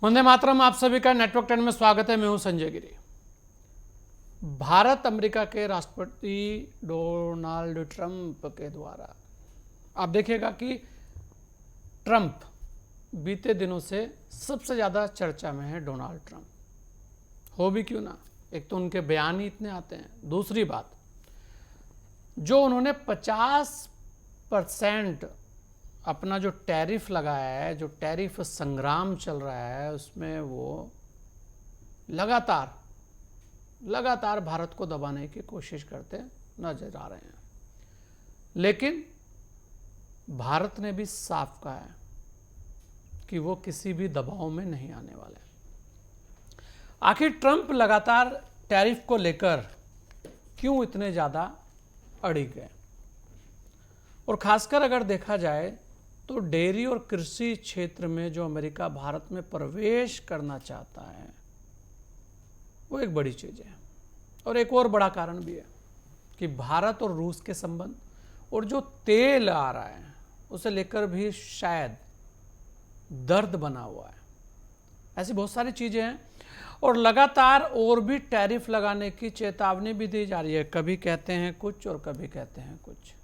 वंदे मातरम। आप सभी का नेटवर्क 10 में स्वागत है। मैं हूं संजय गिरी। भारत अमेरिका के राष्ट्रपति डोनाल्ड ट्रंप के द्वारा आप देखिएगा कि ट्रंप बीते दिनों से सबसे ज़्यादा चर्चा में है। डोनाल्ड ट्रंप हो भी क्यों ना, एक तो उनके बयान ही इतने आते हैं, दूसरी बात जो उन्होंने 50% अपना जो टैरिफ लगाया है, जो टैरिफ संग्राम चल रहा है, उसमें वो लगातार भारत को दबाने की कोशिश करते नजर आ रहे हैं। लेकिन भारत ने भी साफ कहा है कि वो किसी भी दबाव में नहीं आने वाले। आखिर ट्रंप लगातार टैरिफ को लेकर क्यों इतने ज़्यादा अड़िग गए? और खासकर अगर देखा जाए तो डेयरी और कृषि क्षेत्र में जो अमेरिका भारत में प्रवेश करना चाहता है वो एक बड़ी चीज़ है। और एक और बड़ा कारण भी है कि भारत और रूस के संबंध और जो तेल आ रहा है उसे लेकर भी शायद दर्द बना हुआ है। ऐसी बहुत सारी चीज़ें हैं और लगातार और भी टैरिफ लगाने की चेतावनी भी दी जा रही है। कभी कहते हैं कुछ और कभी कहते हैं कुछ,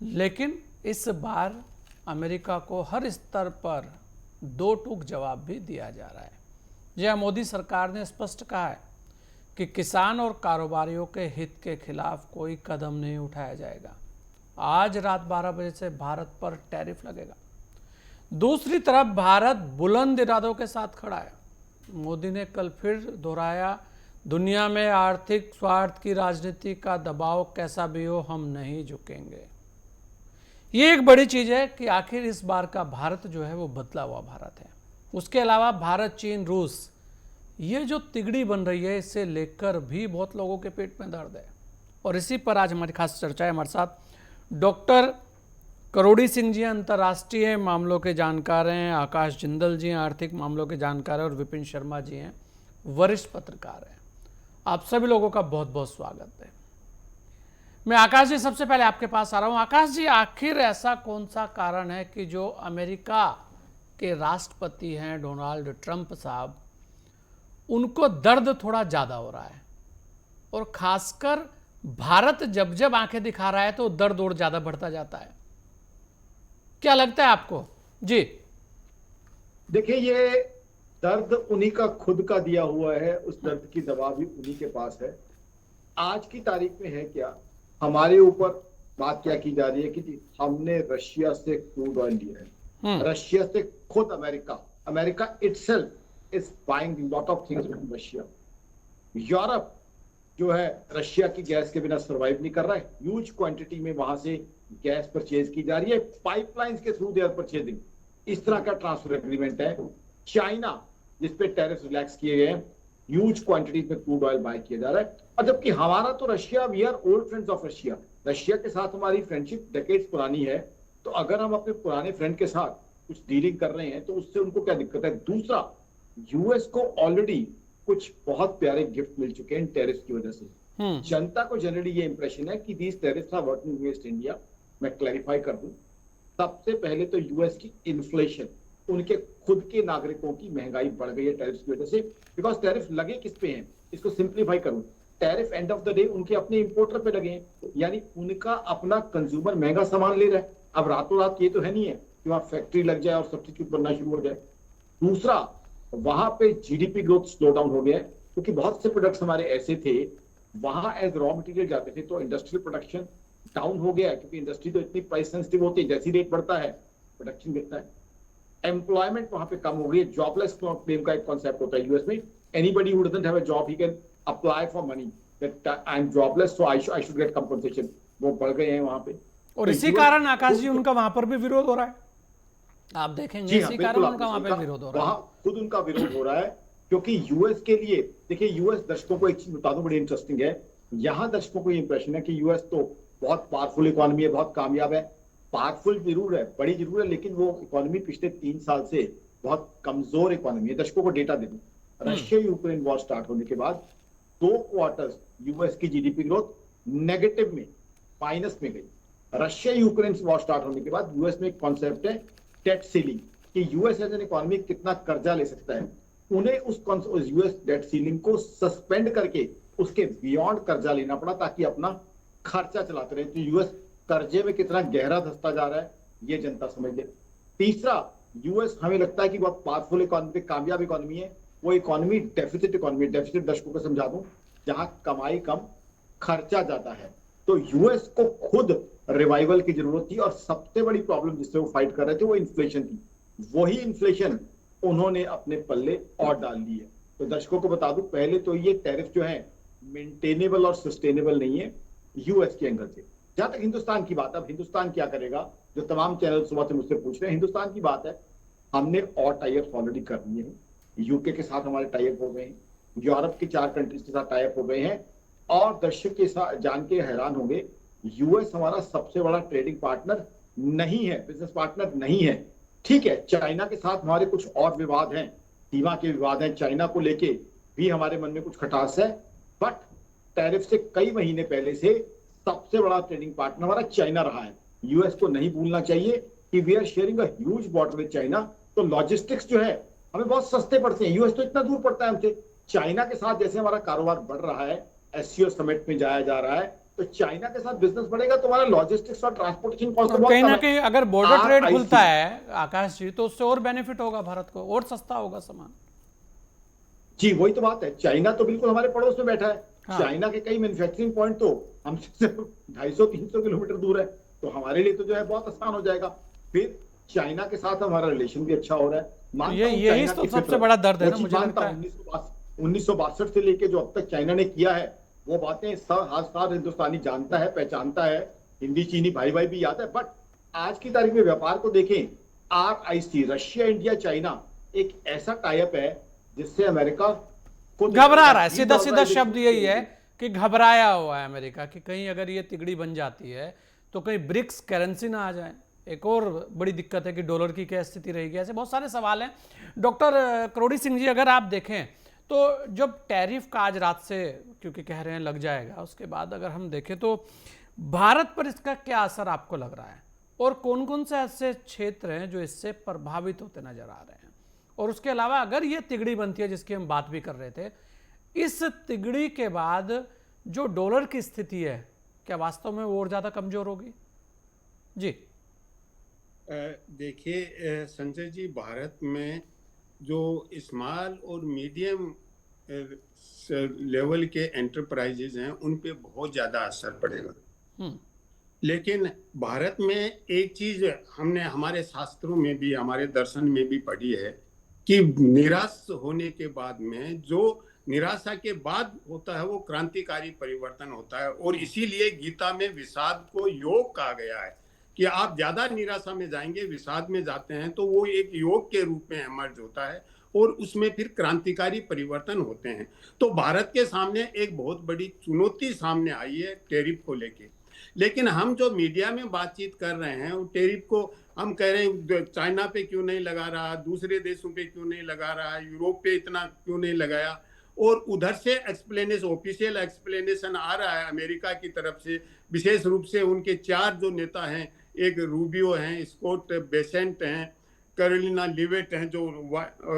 लेकिन इस बार अमेरिका को हर स्तर पर दो टूक जवाब भी दिया जा रहा है। जहां मोदी सरकार ने स्पष्ट कहा है कि किसान और कारोबारियों के हित के खिलाफ कोई कदम नहीं उठाया जाएगा। आज रात 12 बजे से भारत पर टैरिफ लगेगा। दूसरी तरफ भारत बुलंद इरादों के साथ खड़ा है। मोदी ने कल फिर दोहराया, दुनिया में आर्थिक स्वार्थ की राजनीति का दबाव कैसा भी हो, हम नहीं झुकेंगे। ये एक बड़ी चीज है कि आखिर इस बार का भारत जो है वो बदला हुआ भारत है। उसके अलावा भारत, चीन, रूस, ये जो तिगड़ी बन रही है, इसे लेकर भी बहुत लोगों के पेट में दर्द है। और इसी पर आज हमारी खास चर्चा है। हमारे साथ डॉक्टर करोड़ी सिंह जी अंतर्राष्ट्रीय मामलों के जानकार हैं, आकाश जिंदल जी आर्थिक मामलों के जानकार हैं और विपिन शर्मा जी हैं वरिष्ठ पत्रकार हैं। आप सभी लोगों का बहुत बहुत स्वागत है। मैं आकाश जी सबसे पहले आपके पास आ रहा हूं। आकाश जी, आखिर ऐसा कौन सा कारण है कि जो अमेरिका के राष्ट्रपति हैं डोनाल्ड ट्रंप साहब, उनको दर्द थोड़ा ज़्यादा हो रहा है और खासकर भारत जब जब आंखें दिखा रहा है तो दर्द और ज़्यादा बढ़ता जाता है? क्या लगता है आपको जी? देखिए, ये दर्द उन्हीं का खुद का दिया हुआ है, उस दर्द की दवा भी उन्हीं के पास है। आज की तारीख में है क्या, हमारे ऊपर बात क्या की जा रही है कि जी हमने रशिया से क्रूड ऑयल लिया है। रशिया से खुद America itself is buying lot of things from Russia. Europe जो है रशिया की गैस के बिना सरवाइव नहीं कर रहा है। ह्यूज क्वांटिटी में वहां से गैस परचेज की जा रही है, पाइपलाइंस के थ्रू दे आर परचेजिंग। इस तरह का ट्रांसफर एग्रीमेंट है। चाइना जिसपे टैरिफ रिलैक्स किए गए हैं, ह्यूज क्वांटिटीज में क्रूड ऑयल बाय किया जा रहा है। और जबकि हमारा तो Russia, we are old friends of Russia, Russia के साथ हमारी फ्रेंडशिप डेकेड्स पुरानी है। तो अगर हम अपने पुराने फ्रेंड के साथ कुछ डीलिंग कर रहे हैं तो उससे उनको क्या दिक्कत है? दूसरा, यूएस को ऑलरेडी कुछ बहुत प्यारे गिफ्ट मिल चुके हैं टैरिफ की वजह से। जनता को जनरली ये इंप्रेशन है कि these tariffs are working against India. मैं क्लैरिफाई कर दूं, सबसे पहले तो यूएस की इन्फ्लेशन, उनके खुद के नागरिकों की महंगाई बढ़ गई है टैरिफ की वजह से। बिकॉज टैरिफ लगे किस पे हैं, इसको सिंप्लीफाई करूं, tariff end of the day उनके अपने इंपोर्टर पे लगे हैं, यानी उनका अपना कंज्यूमर महंगा सामान ले रहा है। अब रातों रात ये तो है नहीं है कि वहां फैक्ट्री लग जाए और सब्स्टिट्यूट बनना शुरू हो जाए। दूसरा, वहां पे जीडीपी ग्रोथ स्लो डाउन हो गया है क्योंकि बहुत से प्रोडक्ट्स हमारे ऐसे थे वहां एज रॉ मटेरियल जाते थे, तो इंडस्ट्रियल प्रोडक्शन डाउन हो गया है क्योंकि इंडस्ट्री तो इतनी प्राइस सेंसिटिव होती है, जैसी रेट बढ़ता है प्रोडक्शन गिरता है। एम्प्लॉयमेंट वहां पे कम हो गई है। जॉबलेस क्लेम का एक कॉन्सेप्ट होता है यूएस में, anybody who doesn't have a job he can apply for money, that I am jobless so I should get compensation. वो बढ़ गए हैं वहां पे। और इसी कारण आकाश जी उनका वहां पर भी विरोध हो रहा है। आप देखेंगे इसी कारण उनका वहां पे विरोध हो रहा है। वहां खुद उनका विरोध हो रहा है क्योंकि यूएस के लिए, देखिए यूएस दर्शकों को एक चीज बता दूं बड़ी इंटरेस्टिंग है। यहां दर्शकों को ये इंप्रेशन है कि यूएस तो बहुत पावरफुल इकोनॉमी है, बहुत कामयाब है। पावरफुल जरूर है, बड़ी जरूर है, लेकिन वो इकोनॉमी पिछले 3 साल से बहुत कमजोर इकोनॉमी है। दर्शकों को डेटा दे दूं, रशिया यूक्रेन वॉर स्टार्ट होने के बाद 2 क्वार्टर्स यूएस की जीडीपी ग्रोथ नेगेटिव में, माइनस में गई। रशिया यूक्रेन वॉर स्टार्ट होने के बाद यूएस में एक कॉन्सेप्ट है डेट सीलिंग, कि यूएस एज एन इकोनॉमी कितना कर्जा ले सकता है, उन्हें उस यूएस डेट सीलिंग को सस्पेंड करके उसके बियॉन्ड कर्जा लेना पड़ा ताकि अपना खर्चा चलाते रहे। तो यूएस कर्जे में कितना गहरा धंसता जा रहा है ये जनता समझ ले। तीसरा, यूएस हमें लगता है कि बहुत पावरफुल इकोनॉमी, कामयाब इकोनॉमी है। वो इकोनॉमी डेफिसिट इकोनॉमी, डेफिसिट दर्शकों को समझा दूं, जहां कमाई कम खर्चा ज्यादा है। तो यूएस को खुद रिवाइवल की जरूरत थी और सबसे बड़ी प्रॉब्लम जिससे वो फाइट कर रहे थे वो इन्फ्लेशन थी। वही इन्फ्लेशन उन्होंने अपने पल्ले और डाल ली है। तो दर्शकों को बता दूं, पहले तो ये टैरिफ जो है मेंटेनेबल और सस्टेनेबल नहीं है यूएस के एंगल से। जहां तक हिंदुस्तान की बात, अब हिंदुस्तान क्या करेगा, जो तमाम चैनल सुबह से मुझसे पूछ रहे हैं, हिंदुस्तान की बात है, हमने और टाई अप ऑलरेडी कर लिए हैं। यूके के साथ हमारे टाई अप हो गए हैं, यूरोप की 4 कंट्रीज के साथ टाई अप हो गए हैं, और दर्शक के साथ जान के हैरान होंगे, यूएस हमारा सबसे बड़ा ट्रेडिंग पार्टनर नहीं है, बिजनेस पार्टनर नहीं है। ठीक है, चाइना के साथ हमारे कुछ और विवाद हैं, सीमा के विवाद हैं, चाइना को लेके भी हमारे मन में कुछ खटास है, बट टैरिफ से कई महीने पहले से सबसे बड़ा ट्रेडिंग पार्टनर हमारा चाइना रहा है। यूएस को नहीं भूलना चाहिए कि we are sharing a huge border with China. तो लॉजिस्टिक्स जो है हमें बहुत सस्ते पड़ते हैं, यूएस तो इतना दूर पड़ता है हमसे। चाइना के साथ जैसे हमारा कारोबार बढ़ रहा है, एससीओ समिट में जाया जा रहा है, तो चाइना के साथ बिजनेस बढ़ेगा तो हमारा लॉजिस्टिक्स और ट्रांसपोर्टेशन कॉस्ट तो बहुत कहीं कम ना है। कहीं अगर बॉर्डर ट्रेड खुलता है आकाश जी, तो उससे और बेनिफिट होगा भारत को, और सस्ता होगा सामान। जी वही तो बात है, चाइना तो बिल्कुल हमारे पड़ोस में बैठा है। हाँ। चाइना के कई मैन्युफैक्चरिंग पॉइंट तो हमसे सिर्फ 250-300 किलोमीटर दूर है, तो हमारे लिए तो जो है बहुत आसान हो जाएगा। फिर चाइना के साथ हमारा रिलेशन भी अच्छा हो रहा है। मानता हूं यही चाइना तो की सबसे फितरत, बड़ा दर्द है वो ना, चीज मुझे मानता लगता हूं। है 1962 से लेके जो अब तक चाइना ने किया है, वो बातें हर साल हिंदुस्तानी जानता है, पहचानता है, हिंदी चीनी भाई भाई भी याद है। बट आज की तारीख में व्यापार को देखें, RIC, रशिया इंडिया चाइना एक ऐसा टाइप है जिससे अमेरिका को घबरा रहा है। सीधा सीधा शब्द यही है कि घबराया हुआ है अमेरिका, कि कहीं अगर ये तिगड़ी बन जाती है तो कहीं ब्रिक्स करेंसी ना आ जाए। एक और बड़ी दिक्कत है कि डॉलर की क्या स्थिति रहेगी। ऐसे बहुत सारे सवाल हैं। डॉक्टर करोड़ी सिंह जी, अगर आप देखें तो जब टैरिफ का आज रात से, क्योंकि कह रहे हैं लग जाएगा, उसके बाद अगर हम देखें तो भारत पर इसका क्या असर आपको लग रहा है, और कौन कौन से ऐसे क्षेत्र हैं जो इससे प्रभावित होते नजर आ रहे हैं? और उसके अलावा अगर ये तिगड़ी बनती है जिसकी हम बात भी कर रहे थे, इस तिगड़ी के बाद जो डॉलर की स्थिति है, क्या वास्तव में वो और ज्यादा कमजोर होगी? जी देखिए संजय जी, भारत में जो स्मॉल और मीडियम लेवल के एंटरप्राइजेज हैं उन पे बहुत ज़्यादा असर पड़ेगा। लेकिन भारत में एक चीज हमने हमारे शास्त्रों में भी, हमारे दर्शन में भी पढ़ी है कि निराश होने के बाद में, जो निराशा के बाद होता है वो क्रांतिकारी परिवर्तन होता है। और इसीलिए गीता में विषाद को योग कहा गया है कि आप ज्यादा निराशा में जाएंगे, विषाद में जाते हैं तो वो एक योग के रूप में इमर्ज होता है और उसमें फिर क्रांतिकारी परिवर्तन होते हैं। तो भारत के सामने एक बहुत बड़ी चुनौती सामने आई है टैरिफ को लेके। लेकिन हम जो मीडिया में बातचीत कर रहे हैं, वो टैरिफ को हम कह रहे हैं चाइना पे क्यों नहीं लगा रहा, दूसरे देशों पे क्यों नहीं लगा रहा, यूरोप पे इतना क्यों नहीं लगाया, और उधर से एक्सप्लेनेशन, ऑफिशियल एक्सप्लेनेशन आ रहा है अमेरिका की तरफ से। विशेष रूप से उनके 4 जो नेता हैं, एक रूबियो हैं, स्कॉट बेसेंट हैं, कैरोलिना लिवेट हैं जो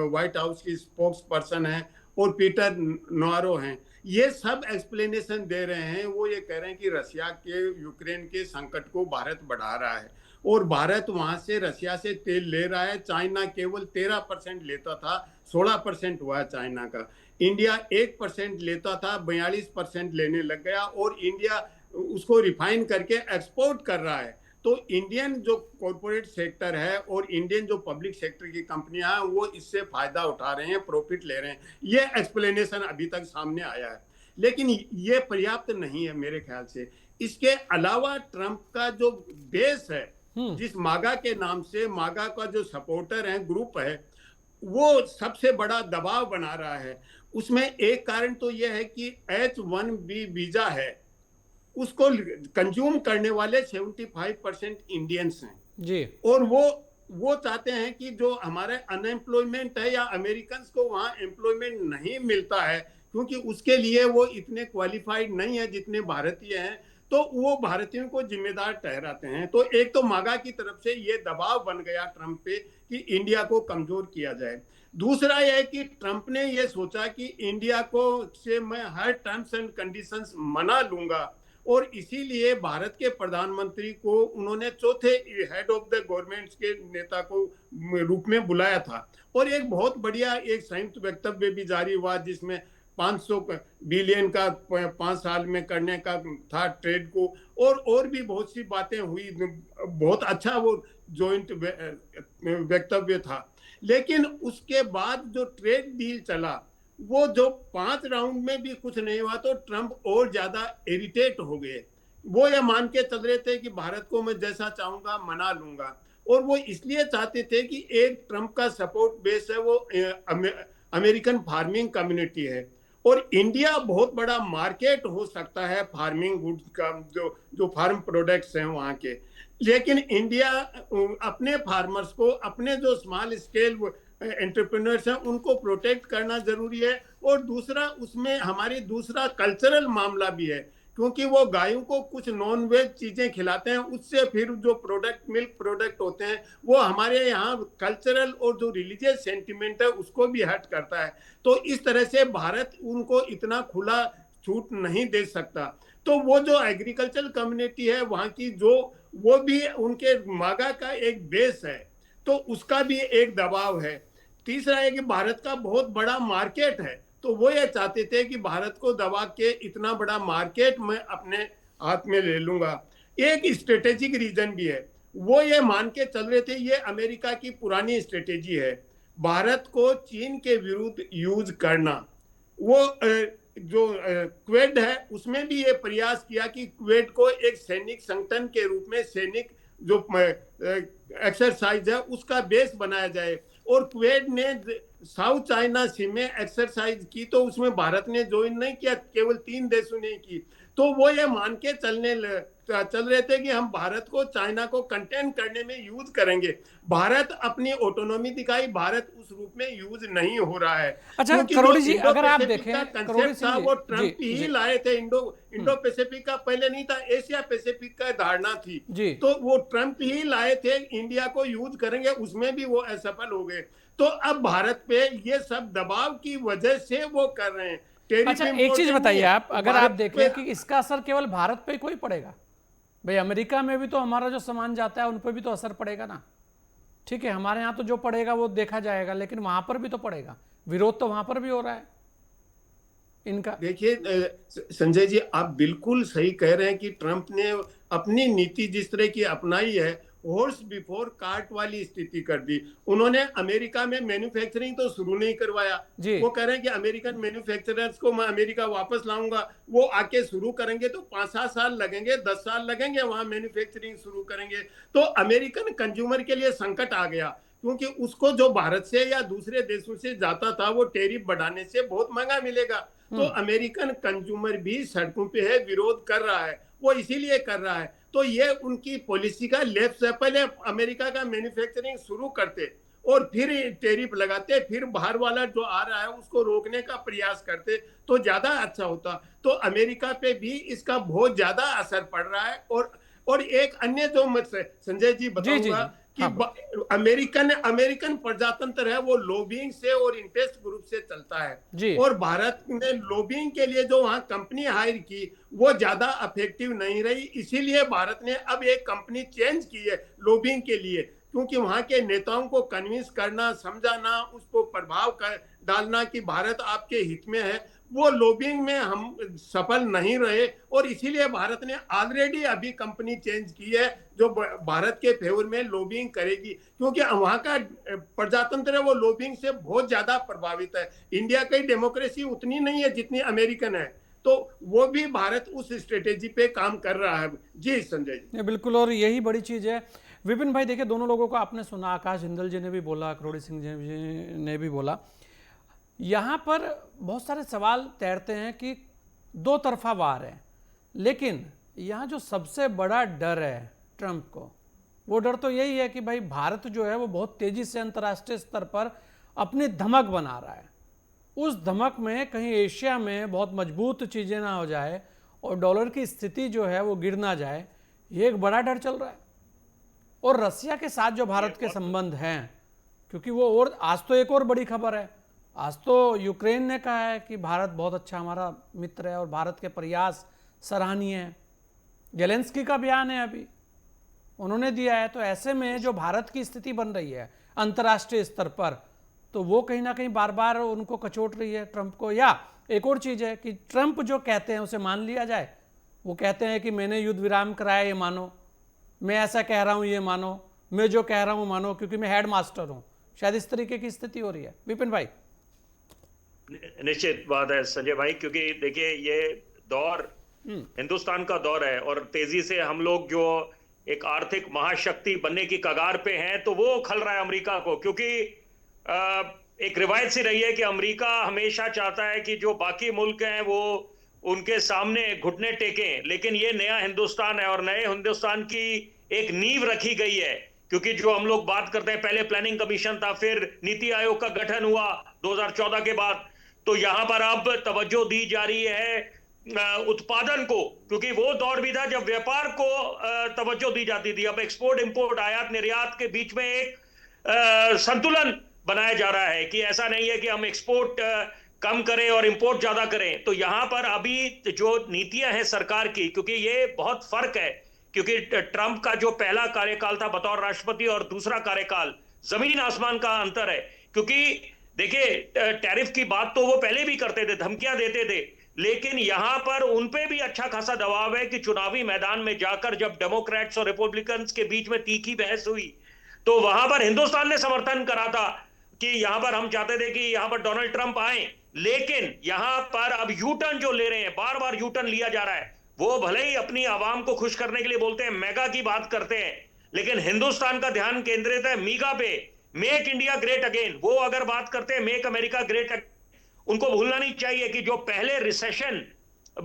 व्हाइट हाउस की स्पोक्स पर्सन हैं, और पीटर नोरो हैं, ये सब एक्सप्लेनेशन दे रहे हैं। वो ये कह रहे हैं कि रशिया के यूक्रेन के संकट को भारत बढ़ा रहा है और भारत वहां से रशिया से तेल ले रहा है। चाइना केवल 13% लेता था, 16% हुआ चाइना का। इंडिया 1% लेता था, 42% लेने लग गया, और इंडिया उसको रिफाइन करके एक्सपोर्ट कर रहा है। तो इंडियन जो कॉर्पोरेट सेक्टर है और इंडियन जो पब्लिक सेक्टर की कंपनियां हैं वो इससे फायदा उठा रहे हैं, प्रॉफिट ले रहे हैं। ये एक्सप्लेनेशन अभी तक सामने आया है, लेकिन ये पर्याप्त नहीं है मेरे ख्याल से। इसके अलावा ट्रंप का जो बेस है, जिस मागा के नाम से, मागा का जो सपोर्टर है, ग्रुप है, वो सबसे बड़ा दबाव बना रहा है। उसमें एक कारण तो यह है कि H-1B वीजा है, उसको कंज्यूम करने वाले 75% इंडियंस हैं जी, और वो चाहते हैं कि जो हमारे अनएम्प्लॉयमेंट है या अमेरिकन को वहां एम्प्लॉयमेंट नहीं मिलता है, क्योंकि उसके लिए वो इतने क्वालिफाइड नहीं है जितने भारतीय हैं। तो वो भारतीयों को जिम्मेदार ठहराते हैं। तो एक तो मागा की तरफ से ये दबाव बन गया ट्रंप पे कि इंडिया को कमजोर किया जाए। दूसरा यह कि ट्रंप ने ये सोचा कि इंडिया को से मैं हर टर्म्स एंड कंडीशंस मना लूंगा, और इसीलिए भारत के प्रधानमंत्री को उन्होंने चौथे हेड ऑफ द गवर्नमेंट के नेता को रूप में बुलाया था, और एक बहुत बढ़िया एक संयुक्त वक्तव्य भी जारी हुआ जिसमें 500 बिलियन का 5 साल में करने का था ट्रेड को, और भी बहुत सी बातें हुई। बहुत अच्छा वो जॉइंट वक्तव्य था। लेकिन उसके बाद जो ट्रेड डील चला, वो जो 5 राउंड में भी कुछ नहीं हुआ, तो ट्रंप और ज्यादा इरिटेट हो गए। वो ये मान के चल रहे थे कि भारत को मैं जैसा चाहूंगा मना लूंगा, और वो इसलिए चाहते थे कि एक ट्रंप का सपोर्ट बेस है वो अमेरिकन फार्मिंग कम्युनिटी है, और इंडिया बहुत बड़ा मार्केट हो सकता है फार्मिंग गुड्स का, जो फार्म प्रोडक्ट्स हैं वहां के। लेकिन इंडिया अपने फार्मर्स को, अपने जो स्मॉल स्केल एंटरप्रेन्योर्स हैं उनको प्रोटेक्ट करना जरूरी है। और दूसरा उसमें हमारी दूसरा कल्चरल मामला भी है, क्योंकि वो गायों को कुछ नॉन वेज चीजें खिलाते हैं, उससे फिर जो प्रोडक्ट मिल्क प्रोडक्ट होते हैं वो हमारे यहाँ कल्चरल और जो रिलीजियस सेंटिमेंट है उसको भी हर्ट करता है। तो इस तरह से भारत उनको इतना खुला छूट नहीं दे सकता। तो वो जो एग्रीकल्चरल कम्युनिटी है वहां की, जो वो भी उनके मागा का एक बेस है, तो उसका भी एक दबाव है। तीसरा है कि भारत का बहुत बड़ा मार्केट है, तो वो ये चाहते थे कि भारत को दबा के इतना बड़ा मार्केट मैं अपने हाथ में ले लूंगा। एक स्ट्रेटेजिक रीजन भी है, वो ये मान के चल रहे थे, ये अमेरिका की पुरानी स्ट्रेटेजी है, भारत को चीन के विरुद्ध यूज करना। वो जो क्वेड है उसमें भी ये प्रयास किया कि क्वेड को एक सैनिक संगठन के रूप में, सैनिक जो एक्सरसाइज है उसका बेस बनाया जाए। और क्वेड ने साउथ चाइना सी में एक्सरसाइज की, तो उसमें भारत ने ज्वाइन नहीं किया, केवल 3 देशों ने की। तो वो ये मान के चल रहे थे कि हम भारत को, चाइना को कंटेन करने में यूज करेंगे। भारत अपनी ऑटोनॉमी दिखाई, भारत उस रूप में यूज नहीं हो रहा है। अच्छा करोड़ी जी, अगर आप देखें कंसेप्ट था वो ट्रंप ही लाए थे। इंडो पैसिफिक का पहले नहीं था, एशिया पैसिफिक का धारणा थी, तो वो ट्रंप ही लाए थे, इंडिया को यूज करेंगे, उसमें भी वो असफल हो गए। तो अब भारत पे ये सब दबाव की वजह से वो कर रहे हैं। अच्छा एक चीज बताइए आप, अगर आप देखें कि इसका असर केवल भारत पे कोई पड़ेगा, भाई अमेरिका में भी तो हमारा जो सामान जाता है उन पर भी तो असर पड़ेगा ना। ठीक है, हमारे यहाँ तो जो पड़ेगा वो देखा जाएगा, लेकिन वहां पर भी तो पड़ेगा, विरोध तो वहां पर भी हो रहा है इनका। देखिए संजय जी, आप बिल्कुल सही कह रहे हैं कि ट्रंप ने अपनी नीति जिस तरह की अपनाई है, हॉर्स बिफोर कार्ट वाली स्थिति कर दी। उन्होंने अमेरिका में मैन्युफैक्चरिंग तो शुरू नहीं करवाया। वो कह रहे हैं कि अमेरिकन मैन्युफैक्चरर्स को मैं अमेरिका वापस लाऊंगा, वो आके शुरू करेंगे तो 5-7 साल लगेंगे, 10 साल लगेंगे, वहां मैन्युफैक्चरिंग शुरू करेंगे। तो अमेरिकन कंज्यूमर के लिए संकट आ गया, क्योंकि उसको जो भारत से या दूसरे देशों से जाता था वो टैरिफ बढ़ाने से बहुत महंगा मिलेगा। तो अमेरिकन कंज्यूमर भी सड़कों पे है, विरोध कर रहा है। वो इसीलिए कर रहा है, तो ये उनकी पॉलिसी का लेफ्ट है। पहले अमेरिका का मैन्युफैक्चरिंग शुरू करते और फिर टैरिफ लगाते, फिर बाहर वाला जो आ रहा है उसको रोकने का प्रयास करते तो ज्यादा अच्छा होता। तो अमेरिका पे भी इसका बहुत ज्यादा असर पड़ रहा है। और एक अन्य जो मैं संजय जी बताऊंगा कि अमेरिकन प्रजातंत्र है वो लॉबिंग से और इंटरेस्ट ग्रुप से चलता है, और भारत ने लॉबिंग के लिए जो वहां कंपनी हायर की वो ज्यादा इफेक्टिव नहीं रही। इसीलिए भारत ने अब एक कंपनी चेंज की है लॉबिंग के लिए, क्योंकि वहां के नेताओं को कन्विंस करना, समझाना, उसको प्रभाव डालना कि भारत आपके हित में है, वो लॉबिंग में हम सफल नहीं रहे। और इसीलिए भारत ने ऑलरेडी अभी कंपनी चेंज की है जो भारत के फेवर में लॉबिंग करेगी, क्योंकि वहां का प्रजातंत्र है वो लॉबिंग से बहुत ज्यादा प्रभावित है। इंडिया की डेमोक्रेसी उतनी नहीं है जितनी अमेरिकन है, तो वो भी भारत उस स्ट्रेटेजी पे काम कर रहा है। जी संजय जी, बिल्कुल, और यही बड़ी चीज है। विपिन भाई देखिए, दोनों लोगों को आपने सुना, आकाश जिंदल जी ने भी बोला, करोड़ी सिंह जी ने भी बोला। यहाँ पर बहुत सारे सवाल तैरते हैं कि दो तरफा वार है, लेकिन यहाँ जो सबसे बड़ा डर है ट्रंप को, वो डर तो यही है कि भाई भारत जो है वो बहुत तेजी से अंतर्राष्ट्रीय स्तर पर अपनी धमक बना रहा है। उस धमक में कहीं एशिया में बहुत मजबूत चीज़ें ना हो जाए और डॉलर की स्थिति जो है वो गिर ना जाए, ये एक बड़ा डर चल रहा है। और रसिया के साथ जो भारत के संबंध हैं, क्योंकि वो, और आज तो एक और बड़ी खबर है, आज तो यूक्रेन ने कहा है कि भारत बहुत अच्छा हमारा मित्र है और भारत के प्रयास सराहनीय हैं। जेलेंस्की का बयान है अभी उन्होंने दिया है। तो ऐसे में जो भारत की स्थिति बन रही है अंतर्राष्ट्रीय स्तर पर, तो वो कहीं ना कहीं बार बार उनको कचोट रही है ट्रंप को। या एक और चीज है कि ट्रंप जो कहते हैं उसे मान लिया जाए। वो कहते हैं कि मैंने युद्ध विराम कराया, ये मानो, मैं ऐसा कह रहा हूं ये मानो, मैं जो कह रहा हूं मानो, क्योंकि मैं हेड मास्टर हूं। शायद इस तरीके की स्थिति हो रही है। विपिन भाई। निश्चित बात है संजय भाई, क्योंकि देखिए ये दौर हिंदुस्तान का दौर है और तेजी से हम लोग जो एक आर्थिक महाशक्ति बनने की कगार पे हैं, तो वो खल रहा है अमेरिका को। क्योंकि एक रिवायत सी रही है कि अमेरिका हमेशा चाहता है कि जो बाकी मुल्क हैं वो उनके सामने घुटने टेकें, लेकिन ये नया हिंदुस्तान है और नए हिंदुस्तान की एक नींव रखी गई है। क्योंकि जो हम लोग बात करते हैं, पहले प्लानिंग कमीशन था, फिर नीति आयोग का गठन हुआ 2014 के बाद, तो यहां पर अब तवज्जो दी जा रही है उत्पादन को, क्योंकि वो दौर भी था जब व्यापार को तवज्जो दी जाती थी। अब एक्सपोर्ट इंपोर्ट, आयात निर्यात के बीच में एक संतुलन बनाया जा रहा है कि ऐसा नहीं है कि हम एक्सपोर्ट कम करें और इंपोर्ट ज्यादा करें। तो यहां पर अभी जो नीतियां हैं सरकार की, क्योंकि ये बहुत फर्क है, क्योंकि ट्रंप का जो पहला कार्यकाल था बतौर राष्ट्रपति और दूसरा कार्यकाल, जमीन आसमान का अंतर है। क्योंकि देखिए टैरिफ की बात तो वो पहले भी करते थे, धमकियां देते थे, लेकिन यहां पर उनपे भी अच्छा खासा दबाव है कि चुनावी मैदान में जाकर जब डेमोक्रेट्स और रिपब्लिकन्स के बीच में तीखी बहस हुई, तो वहां पर हिंदुस्तान ने समर्थन करा था कि यहां पर हम चाहते थे कि यहां पर डोनाल्ड ट्रंप आए। लेकिन यहां पर अब यू टर्न जो ले रहे हैं, बार बार यू टर्न लिया जा रहा है। वो भले ही अपनी आवाम को खुश करने के लिए बोलते हैं, मेगा की बात करते हैं, लेकिन हिंदुस्तान का ध्यान केंद्रित है मीगा पे, मेक इंडिया ग्रेट अगेन। वो अगर बात करते हैं मेक अमेरिका ग्रेट अगेन, उनको भूलना नहीं चाहिए कि जो पहले रिसेशन,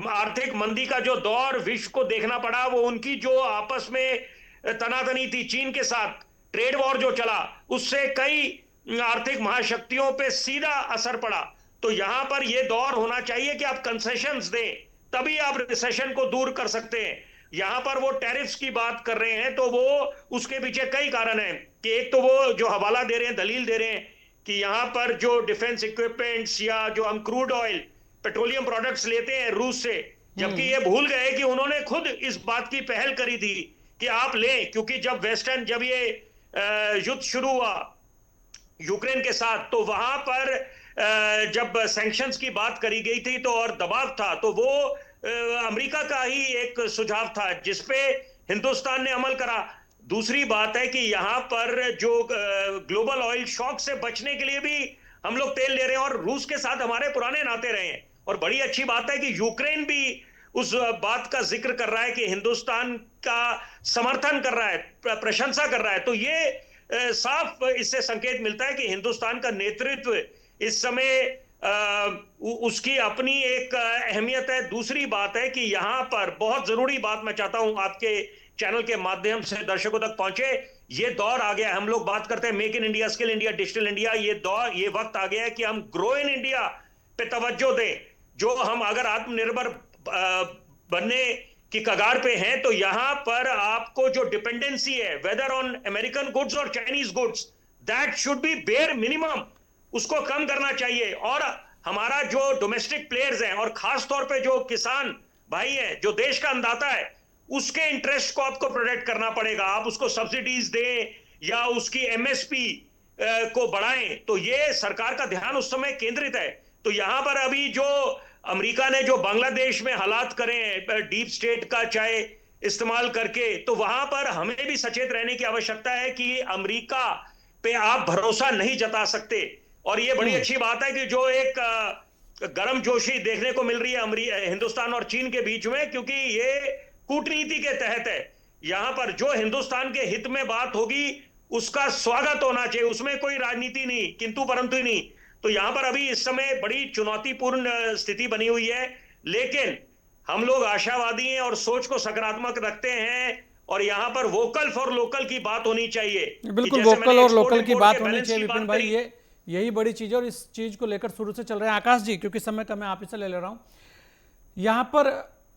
आर्थिक मंदी का जो दौर विश्व को देखना पड़ा, वो उनकी जो आपस में तनातनी थी चीन के साथ, ट्रेड वॉर जो चला, उससे कई आर्थिक महाशक्तियों पे सीधा असर पड़ा। तो यहां पर यह दौर होना चाहिए कि आप कंसेशंस दें, तभी आप रिसेशन को दूर कर सकते हैं। यहां पर वो टैरिफ्स की बात कर रहे हैं, तो वो उसके पीछे कई कारण हैं कि एक तो वो जो हवाला दे रहे हैं, दलील दे रहे हैं कि यहां पर जो डिफेंस इक्विपमेंट्स या जो हम क्रूड ऑयल, पेट्रोलियम प्रोडक्ट्स लेते हैं रूस से, जबकि ये भूल गए कि उन्होंने खुद इस बात की पहल करी थी कि आप लें। क्योंकि जब ये युद्ध शुरू हुआ यूक्रेन के साथ, तो वहां पर जब सैंक्शंस की बात करी गई थी तो और दबाव था, तो वो अमेरिका का ही एक सुझाव था जिसपे हिंदुस्तान ने अमल करा। दूसरी बात है कि यहां पर जो ग्लोबल ऑयल शॉक से बचने के लिए भी हम लोग तेल ले रहे हैं और रूस के साथ हमारे पुराने नाते रहे हैं। और बड़ी अच्छी बात है कि यूक्रेन भी उस बात का जिक्र कर रहा है कि हिंदुस्तान का समर्थन कर रहा है, प्रशंसा कर रहा है। तो ये साफ इससे संकेत मिलता है कि हिंदुस्तान का नेतृत्व इस समय उसकी अपनी एक अहमियत है। दूसरी बात है कि यहाँ पर बहुत जरूरी बात मैं चाहता हूं आपके चैनल के माध्यम से दर्शकों तक पहुंचे। ये दौर आ गया है, हम लोग बात करते हैं make in India, skill India, digital India, ये वक्त आ गया है कि हम ग्रो इन इंडिया पे तवज्जो दें। जो हम अगर आत्मनिर्भर बनने की कगार पे हैं, तो यहां पर आपको जो डिपेंडेंसी है वेदर ऑन अमेरिकन गुड्स और Chinese goods, that should be bare minimum, उसको कम करना चाहिए। और हमारा जो डोमेस्टिक प्लेयर्स हैं और खास तौर पे जो किसान भाई है, जो देश का अन्नदाता है, उसके इंटरेस्ट को आपको प्रोटेक्ट करना पड़ेगा। आप उसको सब्सिडीज दें या उसकी एमएसपी को बढ़ाएं, तो ये सरकार का ध्यान उस समय केंद्रित है। तो यहां पर अभी जो अमेरिका ने जो बांग्लादेश में हालात करे हैं डीप स्टेट का चाहे इस्तेमाल करके, तो वहां पर हमें भी सचेत रहने की आवश्यकता है कि अमेरिका पे आप भरोसा नहीं जता सकते। और ये बड़ी अच्छी बात है कि जो एक गर्मजोशी देखने को मिल रही है हिंदुस्तान और चीन के बीच में, क्योंकि ये कूटनीति के तहत है। यहां पर जो हिंदुस्तान के हित में बात होगी उसका स्वागत होना चाहिए, उसमें कोई राजनीति नहीं, किंतु परंतु ही नहीं। तो यहां पर अभी इस समय बड़ी चुनौतीपूर्ण स्थिति बनी हुई है, लेकिन हम लोग आशावादी हैं और सोच को सकारात्मक रखते हैं। और यहां पर वोकल फॉर लोकल की बात होनी चाहिए। बिल्कुल वोकल और लोकल की बात होनी चाहिए विपिन भाई, ये यही बड़ी चीज है और इस चीज को लेकर शुरू से चल रहे हैं। आकाश जी, क्योंकि समय का मैं आप ही से ले रहा हूं, यहां पर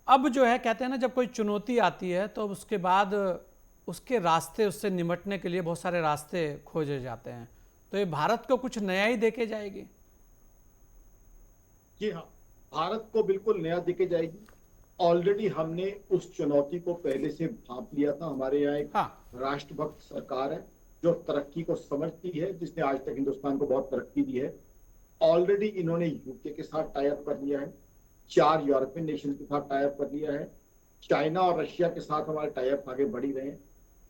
अब जो है कहते हैं ना, जब कोई चुनौती आती है तो उसके बाद उसके रास्ते, उससे निपटने के लिए बहुत सारे रास्ते खोजे जाते हैं। तो ये भारत को कुछ नया ही देके जाएगी। जी हाँ, भारत को बिल्कुल नया देके जाएगी। ऑलरेडी हमने उस चुनौती को पहले से भांप लिया था। हमारे यहाँ एक हाँ, राष्ट्रभक्त सरकार है जो तरक्की को समझती है, जिसने आज तक हिंदुस्तान को बहुत तरक्की दी है। ऑलरेडी इन्होंने यूके के साथ टाई अप कर लिया है, 4 यूरोपियन नेशन के साथ टाई अप कर लिया है, चाइना और रशिया के साथ हमारे टाई अप आगे बढ़ ही रहे हैं,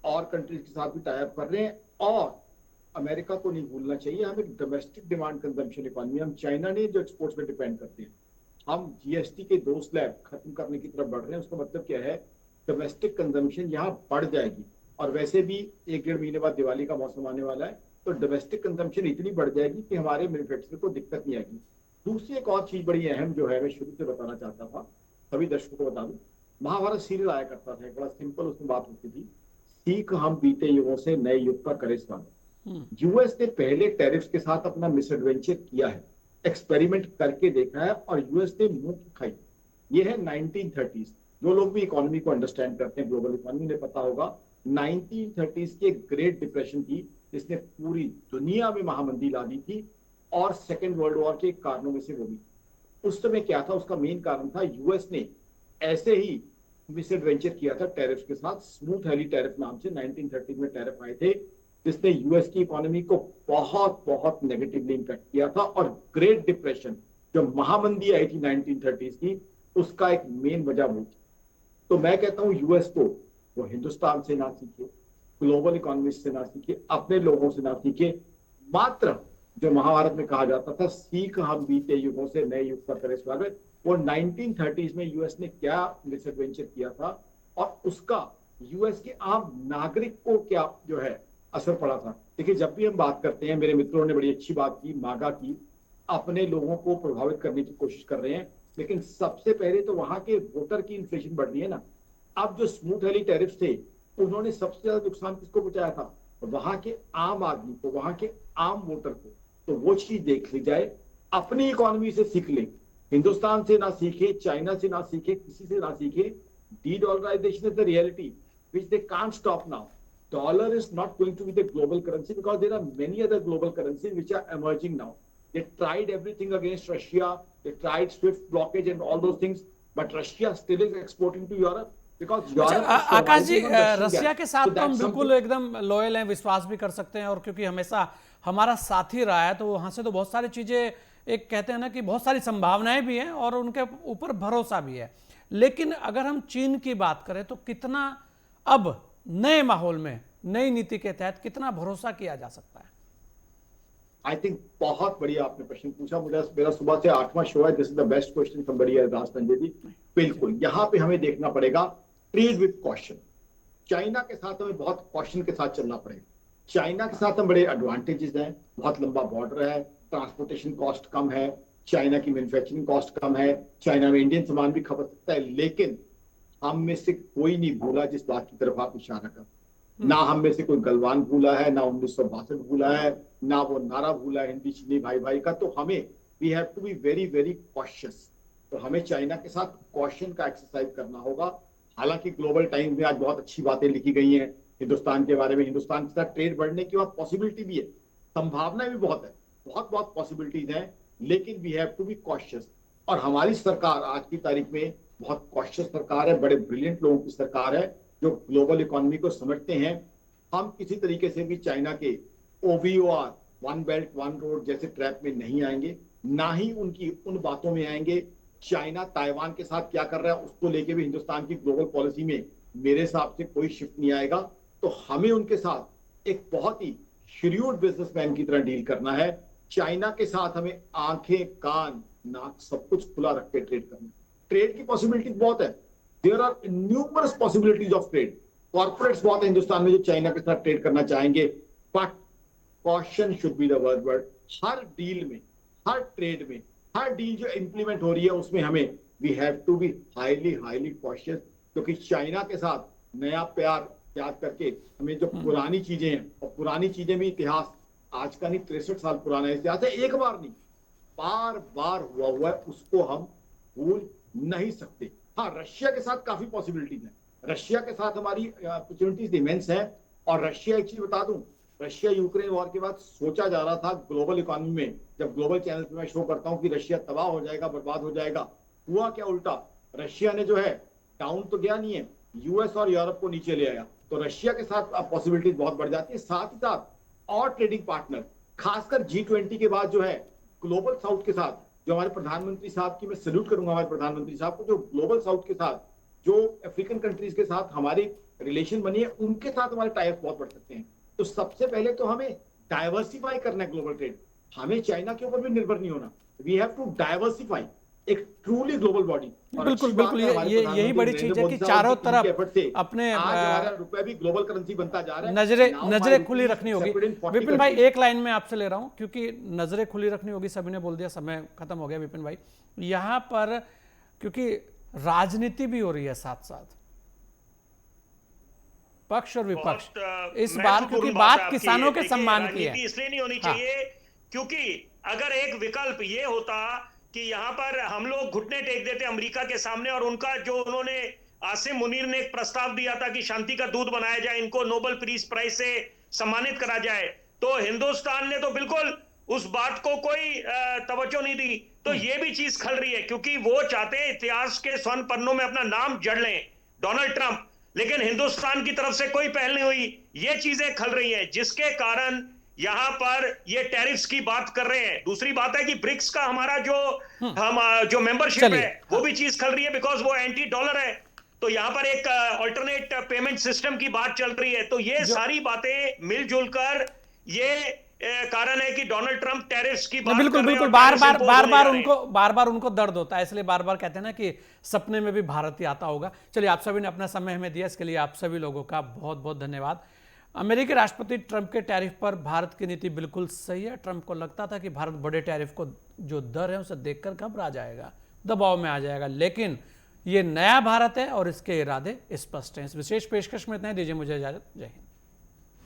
और कंट्रीज के साथ भी टाई अप कर रहे हैं। और अमेरिका को नहीं भूलना चाहिए, हम एक डोमेस्टिक डिमांड कंजम्पशन इकोनॉमी, हम चाइना नहीं जो एक्सपोर्ट्स पे डिपेंड करते हैं। हम जीएसटी के 2 स्लैब खत्म करने की तरफ बढ़ रहे हैं। उसका मतलब क्या है, डोमेस्टिक कंजम्पशन यहाँ बढ़ जाएगी। और वैसे भी 1-1.5 महीने बाद दिवाली का मौसम आने वाला है, तो डोमेस्टिक कंजम्पशन इतनी बढ़ जाएगी कि हमारे मैन्युफैक्चरर को दिक्कत नहीं आएगी। दूसरी एक और चीज बड़ी अहम जो है, मैं शुरू से बताना चाहता था, सभी दर्शकों को बता दूं, महाभारत सीरियल आया करता था, बड़ा सिंपल उसमें बात होती थी, सीख हम बीते युगों से नए युग का करे स्वागत। यूएस ने पहले टैरिफ्स के साथ अपना मिसएडवेंचर किया है, एक्सपेरिमेंट करके देखा है, और यूएस ने मुंह खाई। ये है 1930s। जो लोग भी इकोनॉमी को अंडरस्टैंड करते हैं, ग्लोबल इकोनॉमी, ने पता होगा 1930s की एक ग्रेट डिप्रेशन थी जिसने पूरी दुनिया में महामंदी ला दी थी, और सेकेंड वर्ल्ड वॉर के कारणों में से वो भी। उस समय क्या था, उसका मेन कारण था यूएस ने ऐसे ही मिसएडवेंचर किया था टैरिफ्स के साथ। स्मूथ हैली टैरिफ नाम से 1930 में टैरिफ आए थे, जिसने यूएस की इकोनॉमी को बहुत बहुत नेगेटिवली इंपैक्ट किया था। और ग्रेट डिप्रेशन, जो महामंदी आई थी 1930s की, उसका एक मेन वजह वो थी। तो मैं कहता हूं यूएस को वो हिंदुस्तान से ना सीखे, ग्लोबल इकोनॉमी से ना सीखे, अपने लोगों से ना सीखे, मात्र जो महाभारत में कहा जाता था, सीख हम बीते युगों से नए युग का करे स्वागत, वो 1930s में यूएस ने क्या मिसएडवेंचर किया था और उसका यूएस के आम नागरिक को क्या जो है असर पड़ा था। देखिए, जब भी हम बात करते हैं, मेरे मित्रों ने बड़ी अच्छी बात की, मागा की, अपने लोगों को प्रभावित करने की कोशिश कर रहे हैं, लेकिन सबसे पहले तो वहां के वोटर की इन्फ्लेशन बढ़ रही है ना। अब जो स्मूथ हैली टैरिफ थे, उन्होंने सबसे ज्यादा नुकसान किसको पहुंचाया था, वहां के आम आदमी को, वहां के आम वोटर को। तो वो चीज देख ली जाए, अपनी इकोनॉमी से सीख ले, हिंदुस्तान से ना सीखे, चाइना से ना सीखे, किसी से ना सीखे। D-dollarisation is the reality which they can't stop now. Dollar is not going to be the global currency because there are many other global currencies which are emerging now. They tried everything against Russia. They tried SWIFT blockage and all those things, but Russia still is exporting to Europe because Europe is Aakash ji, surviving on Russian Russia gas. के साथ So तो हम that's बिल्कुल something. एकदम loyal हैं, विश्वास भी कर सकते हैं, और क्योंकि हमेशा हमारा साथी रहा है, तो वहाँ से तो बहुत सारी चीज़ें, एक कहते हैं ना कि बहुत सारी संभावनाएं भी हैं और उनके ऊपर भरोसा भी है। लेकिन अगर हम चीन की बात करें तो कितना अब नए माहौल में, नई नीति के तहत कितना भरोसा किया जा सकता है? आई थिंक बहुत बढ़िया आपने प्रश्न पूछा। मुझे मेरा सुबह से 8वां शो है, this is the best question somebody has asked Sanjay ji. बिल्कुल, यहाँ पे हमें देखना पड़ेगा ट्रेड विद कॉशन। चाइना के साथ हमें बहुत कॉशन के साथ चलना पड़ेगा। चाइना के साथ हम बड़े एडवांटेजेस हैं, बहुत लंबा बॉर्डर है, ट्रांसपोर्टेशन कॉस्ट कम है, चाइना की मैन्युफैक्चरिंग कॉस्ट कम है, चाइना में इंडियन सामान भी खपत सकता है। लेकिन हम में से कोई नहीं भूला जिस बात की तरफ आप इशारा कर, ना हम में से कोई गलवान भूला है, ना 1962 भूला है, ना वो नारा भूला है हिंदी चीनी भाई भाई का। तो हमें we have to be very very cautious. तो हमें चाइना के साथ कॉशन का एक्सरसाइज करना होगा। हालांकि ग्लोबल टाइम्स में आज बहुत अच्छी बातें लिखी गई हैं हिंदुस्तान के बारे में, हिंदुस्तान के साथ ट्रेड बढ़ने की वहां पॉसिबिलिटी भी है, संभावना भी बहुत है, बहुत बहुत पॉसिबिलिटीज हैं, लेकिन we have to be cautious. और हमारी सरकार आज की तारीख में बहुत कॉशियस सरकार है, बड़े ब्रिलियंट लोगों की सरकार है जो ग्लोबल इकोनॉमी को समझते हैं। हम किसी तरीके से भी चाइना के OBOR, one belt one road जैसे ट्रैप में नहीं आएंगे, ना ही उनकी उन बातों में आएंगे। चाइना ताइवान के साथ क्या कर रहा है उसको लेके भी हिंदुस्तान की ग्लोबल पॉलिसी में मेरे हिसाब से कोई शिफ्ट नहीं आएगा। तो हमें उनके साथ एक बहुत ही श्रीयूड बिजनेसमैन की तरह डील करना है। चाइना के साथ हमें आंखें, कान, नाक सब कुछ खुला रख के ट्रेड करना है। ट्रेड की पॉसिबिलिटी बहुत है, there are numerous possibilities of trade. Corporates बहुत है हिंदुस्तान में जो चाइना के साथ ट्रेड करना चाहेंगे, but caution should be the word. Her deal में, हर ट्रेड में, हर डील जो इंप्लीमेंट हो रही है उसमें हमें we have to be highly highly cautious, क्योंकि चाइना के साथ नया प्यार याद करके हमें जो पुरानी चीजें हैं, और पुरानी चीजें भी इतिहास आज का नहीं, 63 साल पुराना इतिहास है, एक बार नहीं बार बार हुआ है, उसको हम भूल नहीं सकते। हाँ, रशिया के साथ काफी पॉसिबिलिटीज है, रशिया के साथ हमारी अपॉर्चुनिटीज इमेंस है। और रशिया, एक चीज बता दूं, रशिया यूक्रेन वॉर के बाद सोचा जा रहा था ग्लोबल इकोनॉमी में, जब ग्लोबल चैनल पे मैं शो करता हूं कि रशिया तबाह हो जाएगा, बर्बाद हो जाएगा, हुआ क्या उल्टा, रशिया ने जो है डाउन तो गया नहीं है, यूएस और यूरोप को नीचे ले आया। तो रशिया के साथ अपॉसिबिलिटीज बहुत बढ़ जाती है। साथ ही साथ और ट्रेडिंग पार्टनर, खासकर G20 के बाद जो है ग्लोबल साउथ के साथ, जो हमारे प्रधानमंत्री साहब की मैं सैल्यूट करूंगा, हमारे प्रधानमंत्री साहब को, जो ग्लोबल साउथ के साथ, जो अफ्रीकन कंट्रीज के साथ हमारी रिलेशन बनी है, उनके साथ हमारे टाइप बहुत बढ़ सकते हैं। तो सबसे पहले तो हमें डाइवर्सिफाई करना है ग्लोबल ट्रेड, हमें चाइना के ऊपर भी निर्भर नहीं होना, वी हैव टू डाइवर्सिफाई एक ट्रूली ग्लोबल बॉडी। बिल्कुल बिल्कुल, यही बड़ी चीज है कि चारों तरफ अपने रुपए भी ग्लोबल करेंसी बनता जा रहा है। नजरें खुली रखनी होगी। विपिन भाई, एक लाइन में आपसे ले रहा हूं, क्योंकि नजरें खुली रखनी होगी, सभी ने बोल दिया, समय खत्म हो गया। विपिन भाई, यहां पर क्योंकि राजनीति भी हो रही है साथ साथ, पक्ष और विपक्ष इस बार, क्योंकि बात किसानों के सम्मान की है, इसलिए नहीं होनी चाहिए क्योंकि अगर एक विकल्प ये होता कि यहां पर हम लोग घुटने टेक देते अमेरिका के सामने, और उनका जो उन्होंने आसिम मुनीर ने एक प्रस्ताव दिया था कि शांति का दूत बनाया जाए, इनको नोबेल पीस प्राइज से सम्मानित करा जाए, तो हिंदुस्तान ने तो बिल्कुल उस बात को कोई तवज्जो नहीं दी। तो ये भी चीज खल रही है, क्योंकि वो चाहते हैं इतिहास के स्वर्ण पन्नों में अपना नाम जड़ लें डोनाल्ड ट्रंप, लेकिन हिंदुस्तान की तरफ से कोई पहल नहीं हुई। ये चीजें खल रही हैं, जिसके कारण यहां पर ये टैरिफ्स की बात कर रहे हैं। दूसरी बात है कि ब्रिक्स का हमारा जो मेंबरशिप है, वो भी चीज खल रही है, बिकॉज वो एंटी डॉलर है। तो यहां पर एक अल्टरनेट पेमेंट सिस्टम की बात चल रही है। तो ये सारी बातें मिलजुल कर ये कारण है कि डोनाल्ड ट्रंप टैरिफ्स की बात बिल्कुल बिल्कुल, बार बार उनको दर्द होता है, इसलिए बार बार कहते हैं ना कि सपने में भी भारत ही आता होगा। चलिए, आप सभी ने अपना समय हमें दिया, इसके लिए आप सभी लोगों का बहुत बहुत धन्यवाद। अमेरिकी राष्ट्रपति ट्रंप के टैरिफ पर भारत की नीति बिल्कुल सही है। ट्रंप को लगता था कि भारत बड़े टैरिफ को जो दर है उसे देखकर घबरा जाएगा, दबाव में आ जाएगा, लेकिन ये नया भारत है और इसके इरादे स्पष्ट हैं। इस विशेष पेशकश में इतना ही, दीजिए मुझे इजाजत। जय हिंद।